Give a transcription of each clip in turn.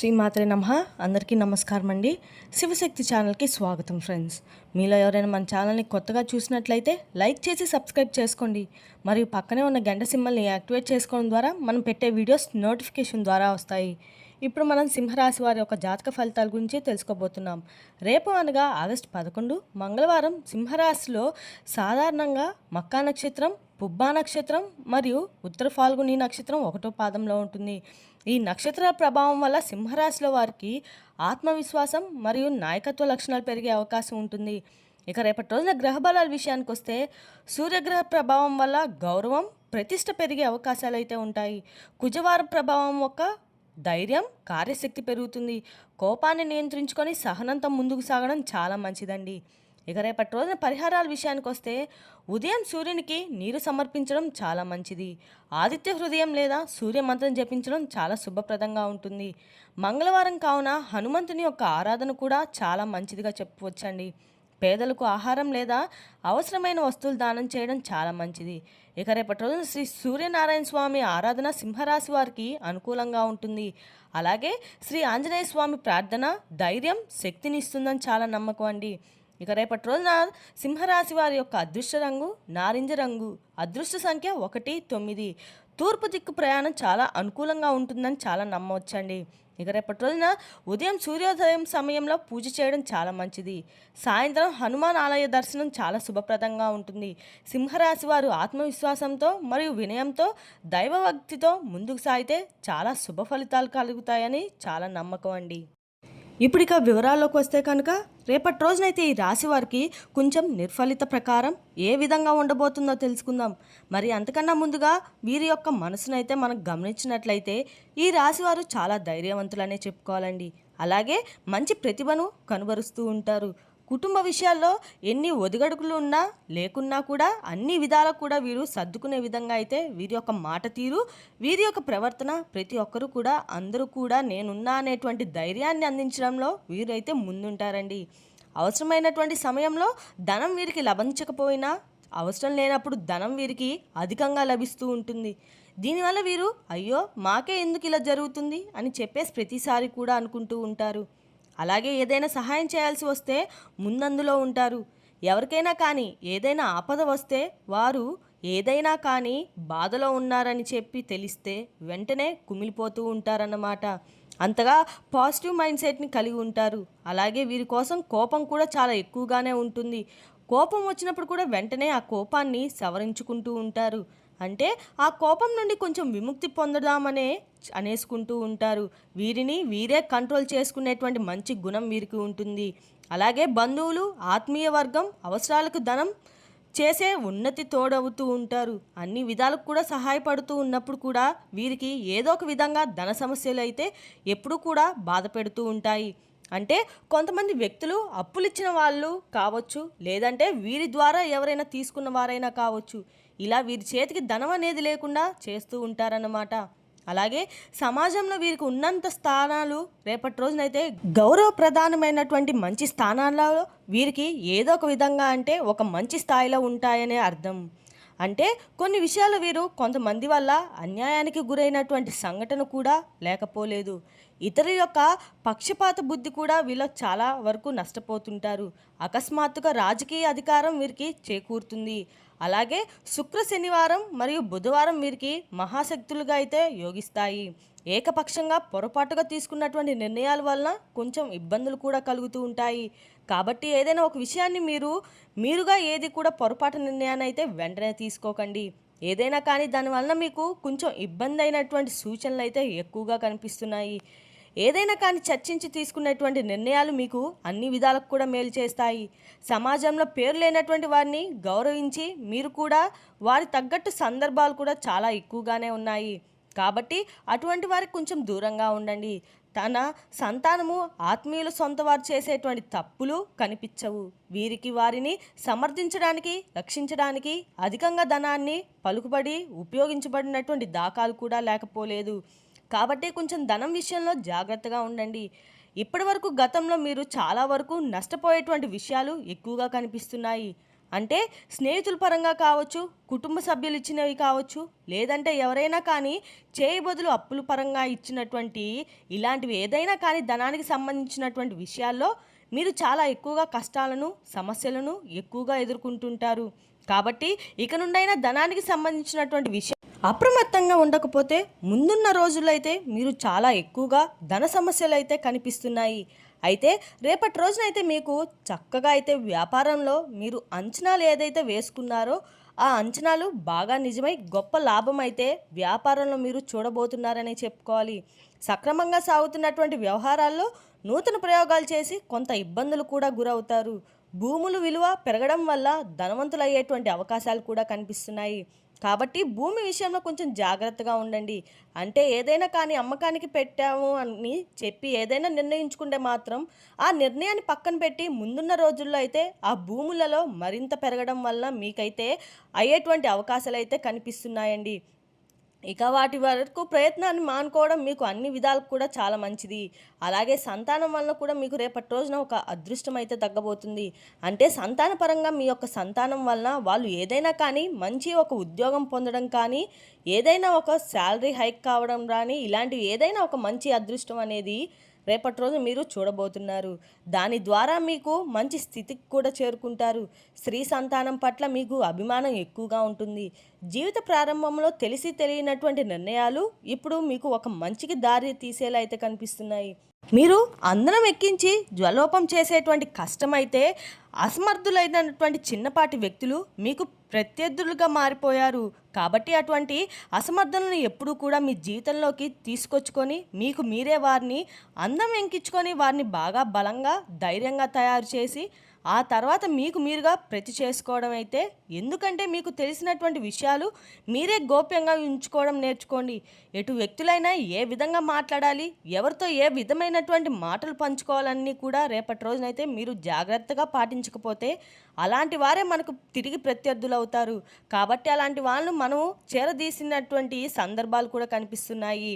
శ్రీమాత్రే నమః. అందరికీ నమస్కారం అండి. శివశక్తి ఛానల్కి స్వాగతం ఫ్రెండ్స్. మీలో ఎవరైనా మన ఛానల్ని కొత్తగా చూసినట్లయితే లైక్ చేసి సబ్స్క్రైబ్ చేసుకోండి. మరియు పక్కనే ఉన్న గంట సింబల్ని యాక్టివేట్ చేసుకోవడం ద్వారా మనం పెట్టే వీడియోస్ నోటిఫికేషన్ ద్వారా వస్తాయి. ఇప్పుడు మనం సింహరాశి వారి యొక్క జాతక ఫలితాల గురించి తెలుసుకోబోతున్నాం. రేపు అనగా ఆగస్టు 11 మంగళవారం సింహరాశిలో సాధారణంగా మక్కా నక్షత్రం, పుబ్బా నక్షత్రం మరియు ఉత్తర ఫాల్గుని నక్షత్రం 1వ పాదంలో ఉంటుంది. ఈ నక్షత్ర ప్రభావం వల్ల సింహరాశిలో వారికి ఆత్మవిశ్వాసం మరియు నాయకత్వ లక్షణాలు పెరిగే అవకాశం ఉంటుంది. ఇక రేపటి రోజున గ్రహ బలాల విషయానికి వస్తే సూర్యగ్రహ ప్రభావం వల్ల గౌరవం, ప్రతిష్ట పెరిగే అవకాశాలు అయితే ఉంటాయి. కుజవార ప్రభావం యొక్క ధైర్యం, కార్యశక్తి పెరుగుతుంది. కోపాన్ని నియంత్రించుకొని సహనంతో ముందుకు సాగడం చాలా మంచిదండి. ఇక రేపటి రోజున పరిహారాల విషయానికి వస్తే ఉదయం సూర్యునికి నీరు సమర్పించడం చాలా మంచిది. ఆదిత్య హృదయం లేదా సూర్య మంత్రం జపించడం చాలా శుభప్రదంగా ఉంటుంది. మంగళవారం కావున హనుమంతుని యొక్క ఆరాధన కూడా చాలా మంచిదిగా చెప్పవచ్చండి. పేదలకు ఆహారం లేదా అవసరమైన వస్తువులు దానం చేయడం చాలా మంచిది. ఇక రేపటి రోజున శ్రీ సూర్యనారాయణ స్వామి ఆరాధన సింహరాశి వారికి అనుకూలంగా ఉంటుంది. అలాగే శ్రీ ఆంజనేయ స్వామి ప్రార్థన ధైర్యం, శక్తిని ఇస్తుందని చాలా నమ్మకం అండి. ఇక రేపటి రోజున సింహరాశి వారి యొక్క అదృష్ట రంగు నారింజ రంగు, అదృష్ట సంఖ్య 1, 9. తూర్పు దిక్కు ప్రయాణం చాలా అనుకూలంగా ఉంటుందని చాలా నమ్మవచ్చండి. ఇక రేపటి రోజున ఉదయం సూర్యోదయం సమయంలో పూజ చేయడం చాలా మంచిది. సాయంత్రం హనుమాన్ ఆలయ దర్శనం చాలా శుభప్రదంగా ఉంటుంది. సింహరాశి వారు ఆత్మవిశ్వాసంతో మరియు వినయంతో దైవభక్తితో ముందుకు సాగితే చాలా శుభ ఫలితాలు కలుగుతాయని చాలా నమ్మకం అండి. ఇప్పుడు ఇక వివరాల్లోకి వస్తే కనుక రేపటి రోజునైతే ఈ రాశి వారికి కొంచెం నిర్ఫలిత ప్రకారం ఏ విధంగా ఉండబోతుందో తెలుసుకుందాం. మరి అంతకన్నా ముందుగా వీరి యొక్క మనసునైతే మనం గమనించినట్లయితే ఈ రాశి వారు చాలా ధైర్యవంతులనే చెప్పుకోవాలండి. అలాగే మంచి ప్రతిభను కనుబరుస్తూ ఉంటారు. కుటుంబ విషయాల్లో ఎన్ని ఒదిగడుగులు ఉన్నా లేకున్నా కూడా అన్ని విధాలకు కూడా వీరు సర్దుకునే విధంగా అయితే వీరి యొక్క మాట తీరు, వీరి యొక్క ప్రవర్తన ప్రతి ఒక్కరూ కూడా అందరూ కూడా నేనున్నా అనేటువంటి ధైర్యాన్ని అందించడంలో వీరైతే ముందుంటారండి. అవసరమైనటువంటి సమయంలో ధనం వీరికి లభించకపోయినా అవసరం లేనప్పుడు ధనం వీరికి అధికంగా లభిస్తూ ఉంటుంది. దీనివల్ల వీరు అయ్యో మాకే ఎందుకు ఇలా జరుగుతుంది అని చెప్పేసి ప్రతిసారి కూడా అనుకుంటూ ఉంటారు. అలాగే ఏదైనా సహాయం చేయాల్సి వస్తే ముందందులో ఉంటారు. ఎవరికైనా కానీ ఏదైనా ఆపద వస్తే వారు ఏదైనా కానీ బాధలో ఉన్నారని చెప్పి తెలిస్తే వెంటనే కుమిలిపోతూ ఉంటారన్నమాట. అంతగా పాజిటివ్ మైండ్ సెట్ని కలిగి ఉంటారు. అలాగే వీరి కోసం కోపం కూడా చాలా ఎక్కువగానే ఉంటుంది. కోపం వచ్చినప్పుడు కూడా వెంటనే ఆ కోపాన్ని సవరించుకుంటూ ఉంటారు. అంటే ఆ కోపం నుండి కొంచెం విముక్తి పొందడామనే అనేసుకుంటూ ఉంటారు. వీరిని వీరే కంట్రోల్ చేసుకునేటువంటి మంచి గుణం వీరికి ఉంటుంది. అలాగే బంధువులు, ఆత్మీయ వర్గం అవసరాలకు ధనం చేసే ఉన్నతి తోడవుతూ ఉంటారు. అన్ని విధాలకు కూడా సహాయపడుతూ ఉన్నప్పుడు కూడా వీరికి ఏదో ఒక విధంగా ధన సమస్యలు అయితే ఎప్పుడూ కూడా బాధ పెడుతూ ఉంటాయి. అంటే కొంతమంది వ్యక్తులు అప్పులిచ్చిన వాళ్ళు కావచ్చు, లేదంటే వీరి ద్వారా ఎవరైనా తీసుకున్న వారైనా కావచ్చు. ఇలా వీరి చేతికి ధనం అనేది లేకుండా చేస్తూ ఉంటారన్నమాట. అలాగే సమాజంలో వీరికి ఉన్నంత స్థానాలు రేపటి రోజునైతే గౌరవ ప్రధానమైనటువంటి మంచి స్థానాల్లో వీరికి ఏదో ఒక విధంగా అంటే ఒక మంచి స్థాయిలో ఉంటాయనే అర్థం. అంటే కొన్ని విషయాలు వీరు కొంతమంది వల్ల అన్యాయానికి గురైనటువంటి సంఘటన కూడా లేకపోలేదు. ఇతరుల యొక్క పక్షపాత బుద్ధి కూడా వీళ్ళు చాలా వరకు నష్టపోతుంటారు. అకస్మాత్తుగా రాజకీయ అధికారం వీరికి చేకూరుతుంది. అలాగే శుక్ర, శనివారం మరియు బుధవారం వీరికి మహాశక్తులుగా అయితే యోగిస్తాయి. ఏకపక్షంగా పొరపాటుగా తీసుకున్నటువంటి నిర్ణయాల వలన కొంచెం ఇబ్బందులు కూడా కలుగుతూ ఉంటాయి. కాబట్టి ఏదైనా ఒక విషయాన్ని మీరుగా ఏది కూడా పొరపాటు నిర్ణయాన్ని అయితే వెంటనే తీసుకోకండి. ఏదైనా కానీ దానివలన మీకు కొంచెం ఇబ్బంది అయినటువంటి సూచనలు అయితే ఎక్కువగా కనిపిస్తున్నాయి. ఏదైనా కానీ చర్చించి తీసుకునేటువంటి నిర్ణయాలు మీకు అన్ని విధాలకు కూడా మేలు చేస్తాయి. సమాజంలో పేరు లేనటువంటి వారిని గౌరవించి మీరు కూడా వారి తగ్గట్టు సందర్భాలు కూడా చాలా ఎక్కువగానే ఉన్నాయి. కాబట్టి అటువంటి వారికి కొంచెం దూరంగా ఉండండి. తన సంతానము, ఆత్మీయులు, సొంత వారు చేసేటువంటి తప్పులు కనిపించవు. వీరికి వారిని సమర్థించడానికి, రక్షించడానికి అధికంగా ధనాన్ని పలుకుబడి ఉపయోగించబడినటువంటి దాఖలు కూడా లేకపోలేదు. కాబట్టి కొంచెం ధనం విషయంలో జాగ్రత్తగా ఉండండి. ఇప్పటి వరకు గతంలో మీరు చాలా వరకు నష్టపోయేటువంటి విషయాలు ఎక్కువగా కనిపిస్తున్నాయి. అంటే స్నేహితుల పరంగా కావచ్చు, కుటుంబ సభ్యులు ఇచ్చినవి కావచ్చు, లేదంటే ఎవరైనా కానీ చేయి బదులు అప్పుల పరంగా ఇచ్చినటువంటి ఇలాంటివి ఏదైనా కానీ ధనానికి సంబంధించినటువంటి విషయాల్లో మీరు చాలా ఎక్కువగా కష్టాలను, సమస్యలను ఎక్కువగా ఎదుర్కొంటుంటారు. కాబట్టి ఇక నుండైనా ధనానికి సంబంధించినటువంటి విషయం అప్రమత్తంగా ఉండకపోతే ముందున్న రోజుల్లో అయితే మీరు చాలా ఎక్కువగా ధన సమస్యలు అయితే కనిపిస్తున్నాయి. అయితే రేపటి రోజునైతే మీకు చక్కగా అయితే వ్యాపారంలో మీరు అంచనాలు ఏదైతే వేసుకున్నారో ఆ అంచనాలు బాగా నిజమై గొప్ప లాభం అయితే వ్యాపారంలో మీరు చూడబోతున్నారని చెప్పుకోవాలి. సక్రమంగా సాగుతున్నటువంటి వ్యవహారాల్లో నూతన ప్రయోగాలు చేసి కొంత ఇబ్బందులు కూడా గురవుతారు. భూముల విలువ పెరగడం వల్ల ధనవంతులు అయ్యేటువంటి అవకాశాలు కూడా కనిపిస్తున్నాయి. కాబట్టి భూమి విషయంలో కొంచెం జాగ్రత్తగా ఉండండి. అంటే ఏదైనా కానీ అమ్మకానికి పెట్టాము అని చెప్పి ఏదైనా నిర్ణయించుకుంటే మాత్రం ఆ నిర్ణయాన్ని పక్కన పెట్టి ముందున్న రోజుల్లో అయితే ఆ భూములలో మరింత పెరగడం వల్ల మీకైతే అయ్యేటువంటి అవకాశాలు అయితే కనిపిస్తున్నాయండి. ఇక వాటి వరకు ప్రయత్నాన్ని మానుకోవడం మీకు అన్ని విధాలకు కూడా చాలా మంచిది. అలాగే సంతానం వలన కూడా మీకు రేపటి రోజున ఒక అదృష్టం అయితే తగ్గబోతుంది. అంటే సంతాన పరంగా మీ యొక్క సంతానం వలన వాళ్ళు ఏదైనా కానీ మంచి ఒక ఉద్యోగం పొందడం కానీ, ఏదైనా ఒక శాలరీ హైక్ కావడం కానీ, ఇలాంటివి ఏదైనా ఒక మంచి అదృష్టం అనేది రేపటి రోజు మీరు చూడబోతున్నారు. దాని ద్వారా మీకు మంచి స్థితికి కూడా చేరుకుంటారు. స్త్రీ సంతానం పట్ల మీకు అభిమానం ఎక్కువగా ఉంటుంది. జీవిత ప్రారంభంలో తెలిసి తెలియనటువంటి నిర్ణయాలు ఇప్పుడు మీకు ఒక మంచికి దారి తీసేలా అయితే కనిపిస్తున్నాయి. మీరు అందరం ఎక్కించి జ్వలోపం చేసేటువంటి కష్టమైతే అసమర్థులైనటువంటి చిన్నపాటి వ్యక్తులు మీకు ప్రత్యర్థులుగా మారిపోయారు. కాబట్టి అటువంటి అసమర్థులను ఎప్పుడూ కూడా మీ జీవితంలోకి తీసుకొచ్చుకొని మీకు మీరే వారిని అందం ఎంకించుకొని వారిని బాగా బలంగా ధైర్యంగా తయారు చేసి ఆ తర్వాత మీకు మీరుగా ప్రతి చేసుకోవడం అయితే, ఎందుకంటే మీకు తెలిసినటువంటి విషయాలు మీరే గోప్యంగా ఉంచుకోవడం నేర్చుకోండి. ఎటు వ్యక్తులైనా ఏ విధంగా మాట్లాడాలి, ఎవరితో ఏ విధమైనటువంటి మాటలు పంచుకోవాలన్నీ కూడా రేపటి రోజునైతే మీరు జాగ్రత్తగా పాటించకపోతే అలాంటి వారే మనకు తిరిగి ప్రత్యర్థులు అవుతారు. కాబట్టి అలాంటి వాళ్ళను మనం చేరదీసినటువంటి సందర్భాలు కూడా కనిపిస్తున్నాయి.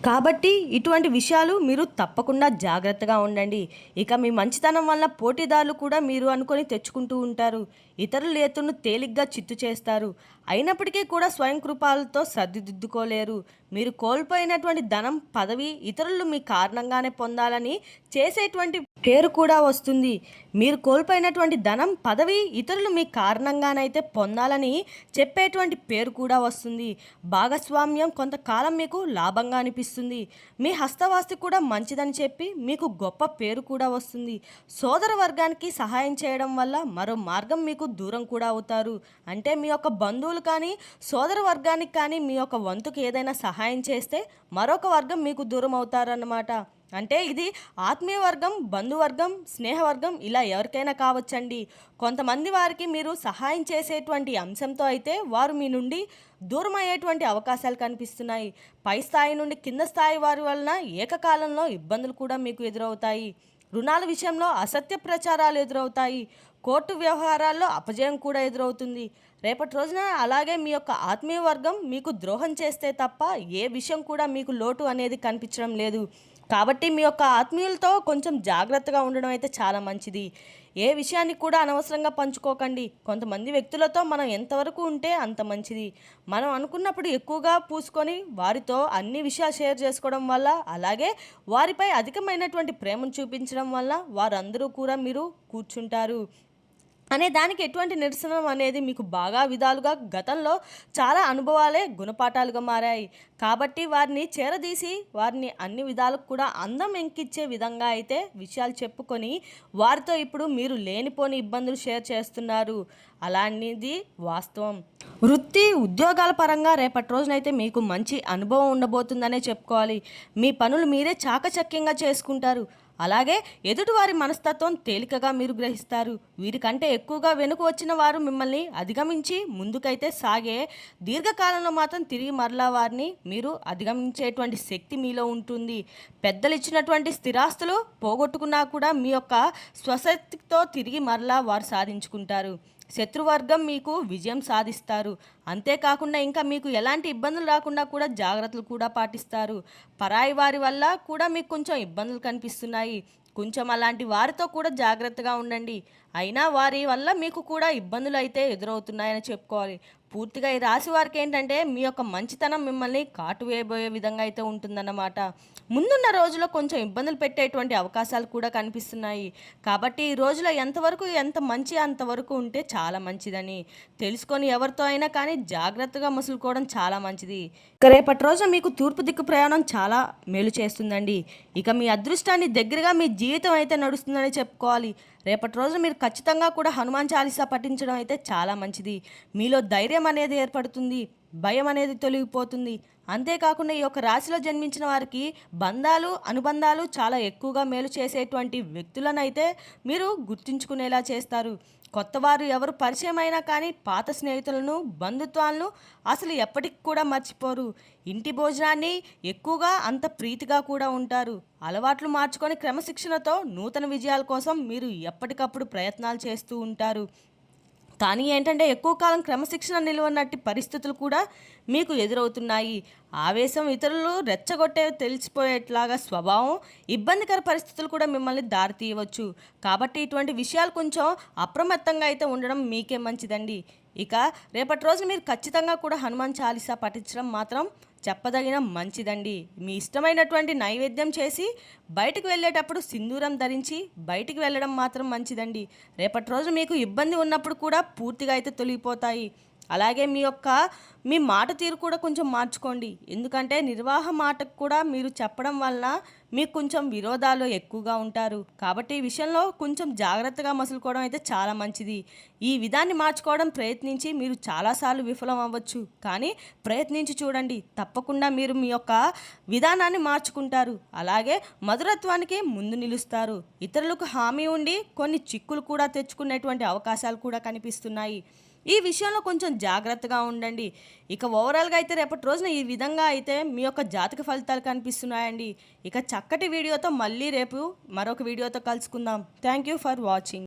కాబట్టి ఇటువంటి విషయాలు మీరు తప్పకుండా జాగ్రత్తగా ఉండండి. ఇక మీ మంచితనం వల్ల పోటీదారులు కూడా మీరు అనుకొని తెచ్చుకుంటూ ఉంటారు. ఇతరుల ఎత్తును తేలిగ్గా చిత్తు చేస్తారు. అయినప్పటికీ కూడా స్వయం కృపాలతో సర్దిదిద్దుకోలేరు. మీరు కోల్పోయినటువంటి ధనం, పదవి ఇతరులు మీ కారణంగానే పొందాలని చేసేటువంటి పేరు కూడా వస్తుంది. మీరు కోల్పోయినటువంటి ధనం, పదవి ఇతరులు మీ కారణంగానైతే పొందాలని చెప్పేటువంటి పేరు కూడా వస్తుంది. భాగస్వామ్యం కొంతకాలం మీకు లాభంగా అనిపిస్తుంది. మీ హస్తవాస్తి కూడా మంచిదని చెప్పి మీకు గొప్ప పేరు కూడా వస్తుంది. సోదర వర్గానికి సహాయం చేయడం వల్ల మరో మార్గం మీకు దూరం కూడా అవుతారు. అంటే మీ యొక్క బంధువులు కానీ సోదర వర్గానికి కానీ మీ యొక్క వంతుకు ఏదైనా సహాయం చేస్తే మరొక వర్గం మీకు దూరం అవుతారన్నమాట. అంటే ఇది ఆత్మీయ వర్గం, బంధువర్గం, స్నేహవర్గం ఇలా ఎవరికైనా కావచ్చండి. కొంతమంది వారికి మీరు సహాయం చేసేటువంటి అంశంతో అయితే వారు మీ నుండి దూరం అయ్యేటువంటి అవకాశాలు కనిపిస్తున్నాయి. పై స్థాయి నుండి కింద స్థాయి వారి వలన ఏకకాలంలో ఇబ్బందులు కూడా మీకు ఎదురవుతాయి. రుణాల విషయంలో అసత్య ప్రచారాలు ఎదురవుతాయి. కోర్టు వ్యవహారాల్లో అపజయం కూడా ఎదురవుతుంది. రేపటి రోజున అలాగే మీ యొక్క ఆత్మీయ వర్గం మీకు ద్రోహం చేస్తే తప్ప ఏ విషయం కూడా మీకు లోటు అనేది కనిపించడం లేదు. కాబట్టి మీ యొక్క ఆత్మీయులతో కొంచెం జాగ్రత్తగా ఉండడం అయితే చాలా మంచిది. ఏ విషయాన్ని కూడా అనవసరంగా పంచుకోకండి. కొంతమంది వ్యక్తులతో మనం ఎంతవరకు ఉంటే అంత మంచిది. మనం అనుకున్నప్పుడు ఎక్కువగా పూసుకొని వారితో అన్ని విషయాలు షేర్ చేసుకోవడం వల్ల, అలాగే వారిపై అధికమైనటువంటి ప్రేమను చూపించడం వల్ల వారందరూ కూడా మీరు కూర్చుంటారు అనే దానికి ఎటువంటి నిరసనం అనేది మీకు బాగా విధాలుగా గతంలో చాలా అనుభవాలే గుణపాఠాలుగా మారాయి. కాబట్టి వారిని చేరదీసి వారిని అన్ని విధాలకు కూడా అందం ఎంకిచ్చే విధంగా అయితే విషయాలు చెప్పుకొని వారితో ఇప్పుడు మీరు లేనిపోని ఇబ్బందులు షేర్ చేస్తున్నారు. అలాంటిది వాస్తవం. వృత్తి ఉద్యోగాల పరంగా రేపటి రోజునైతే మీకు మంచి అనుభవం ఉండబోతుందనే చెప్పుకోవాలి. మీ పనులు మీరే చాకచక్యంగా చేసుకుంటారు. అలాగే ఎదుటివారి మనస్తత్వం తేలికగా మీరు గ్రహిస్తారు. వీరికంటే ఎక్కువగా వెనుక వచ్చిన వారు మిమ్మల్ని అధిగమించి ముందుకైతే సాగే దీర్ఘకాలంలో మాత్రం తిరిగి మరలా వారిని మీరు అధిగమించేటువంటి శక్తి మీలో ఉంటుంది. పెద్దలు ఇచ్చినటువంటి స్థిరాస్తులు పోగొట్టుకున్నా కూడా మీ యొక్క స్వశక్తితో తిరిగి మరలా వారు సాధించుకుంటారు. శత్రువర్గం మీకు విజయం సాధిస్తారు. అంతేకాకుండా ఇంకా మీకు ఎలాంటి ఇబ్బందులు రాకుండా కూడా జాగ్రత్తలు కూడా పాటిస్తారు. పరాయి వారి వల్ల కూడా మీకు కొంచెం ఇబ్బందులు కనిపిస్తున్నాయి. కొంచెం అలాంటి వారితో కూడా జాగ్రత్తగా ఉండండి. అయినా వారి వల్ల మీకు కూడా ఇబ్బందులు అయితే ఎదురవుతున్నాయని చెప్పుకోవాలి. పూర్తిగా ఈ రాశి వారికి ఏంటంటే మీ యొక్క మంచితనం మిమ్మల్ని కాటు వేయబోయే విధంగా అయితే ఉంటుందన్నమాట. ముందున్న రోజుల్లో కొంచెం ఇబ్బందులు పెట్టేటువంటి అవకాశాలు కూడా కనిపిస్తున్నాయి. కాబట్టి ఈ రోజులో ఎంతవరకు ఎంత మంచి అంతవరకు ఉంటే చాలా మంచిదని తెలుసుకొని ఎవరితో అయినా కానీ జాగ్రత్తగా మసులుకోవడం చాలా మంచిది. ఇక రేపటి రోజు మీకు తూర్పు దిక్కు ప్రయాణం చాలా మేలు చేస్తుందండి. ఇక మీ అదృష్టాన్ని దగ్గరగా మీ జీవితం అయితే నడుస్తుందని చెప్పుకోవాలి. రేపటి రోజు మీరు ఖచ్చితంగా కూడా హనుమాన్ చాలీసా పఠించడం అయితే చాలా మంచిది. మీలో ధైర్యం అనేది ఏర్పడుతుంది, భయం అనేది తొలగిపోతుంది. అంతేకాకుండా ఈ యొక్క రాశిలో జన్మించిన వారికి బంధాలు అనుబంధాలు చాలా ఎక్కువగా మేలు చేసేటువంటి వ్యక్తులనైతే మీరు గుర్తుంచుకునేలా చేస్తారు. కొత్తవారు ఎవరు పరిచయం అయినా కానీ పాత స్నేహితులను బంధుత్వాలను అసలు ఎప్పటికి కూడా మర్చిపోరు. ఇంటి భోజనాన్ని ఎక్కువగా అంత ప్రీతిగా కూడా ఉంటారు. అలవాట్లు మార్చుకొని క్రమశిక్షణతో నూతన విజయాల కోసం మీరు ఎప్పటికప్పుడు ప్రయత్నాలు చేస్తూ ఉంటారు. కానీ ఏంటంటే ఎక్కువ కాలం క్రమశిక్షణ నిలవనట్టి పరిస్థితులు కూడా మీకు ఎదురవుతున్నాయి. ఆవేశం ఇతరులు రెచ్చగొట్టే తెలిసిపోయేట్లాగా స్వభావం ఇబ్బందికర పరిస్థితులు కూడా మిమ్మల్ని దారితీయవచ్చు. కాబట్టి ఇటువంటి విషయాలు కొంచెం అప్రమత్తంగా అయితే ఉండడం మీకే మంచిదండి. ఇక రేపటి రోజు మీరు ఖచ్చితంగా కూడా హనుమాన్ చాలీసా పఠించడం మాత్రం చెప్పదగిన మంచిదండి. మీ ఇష్టమైనటువంటి నైవేద్యం చేసి బయటికి వెళ్ళేటప్పుడు సింధూరం ధరించి బయటికి వెళ్ళడం మాత్రం మంచిదండి. రేపటి రోజు మీకు ఇబ్బంది ఉన్నప్పుడు కూడా పూర్తిగా అయితే తొలగిపోతాయి. అలాగే మీ మాట తీరు కూడా కొంచెం మార్చుకోండి. ఎందుకంటే నిర్వాహ మాటకు కూడా మీరు చెప్పడం వలన మీకు కొంచెం విరోధాలు ఎక్కువగా ఉంటారు. కాబట్టి ఈ విషయంలో కొంచెం జాగ్రత్తగా మసులుకోవడం అయితే చాలా మంచిది. ఈ విధాన్ని మార్చుకోవడం ప్రయత్నించి మీరు చాలాసార్లు విఫలం అవ్వచ్చు. కానీ ప్రయత్నించి చూడండి, తప్పకుండా మీరు మీ యొక్క విధానాన్ని మార్చుకుంటారు. అలాగే మధురత్వానికి ముందు నిలుస్తారు. ఇతరులకు హామీ ఉండి కొన్ని చిక్కులు కూడా తెచ్చుకునేటువంటి అవకాశాలు కూడా కనిపిస్తున్నాయి. ఈ విషయంలో కొంచెం జాగ్రత్తగా ఉండండి. ఇక ఓవరాల్గా అయితే రేపటి రోజున ఈ విధంగా అయితే మీ యొక్క జాతక ఫలితాలు కనిపిస్తున్నాయండి. ఇక చక్కటి వీడియోతో మళ్ళీ రేపు మరొక వీడియోతో కలుసుకుందాం. Thank you for watching.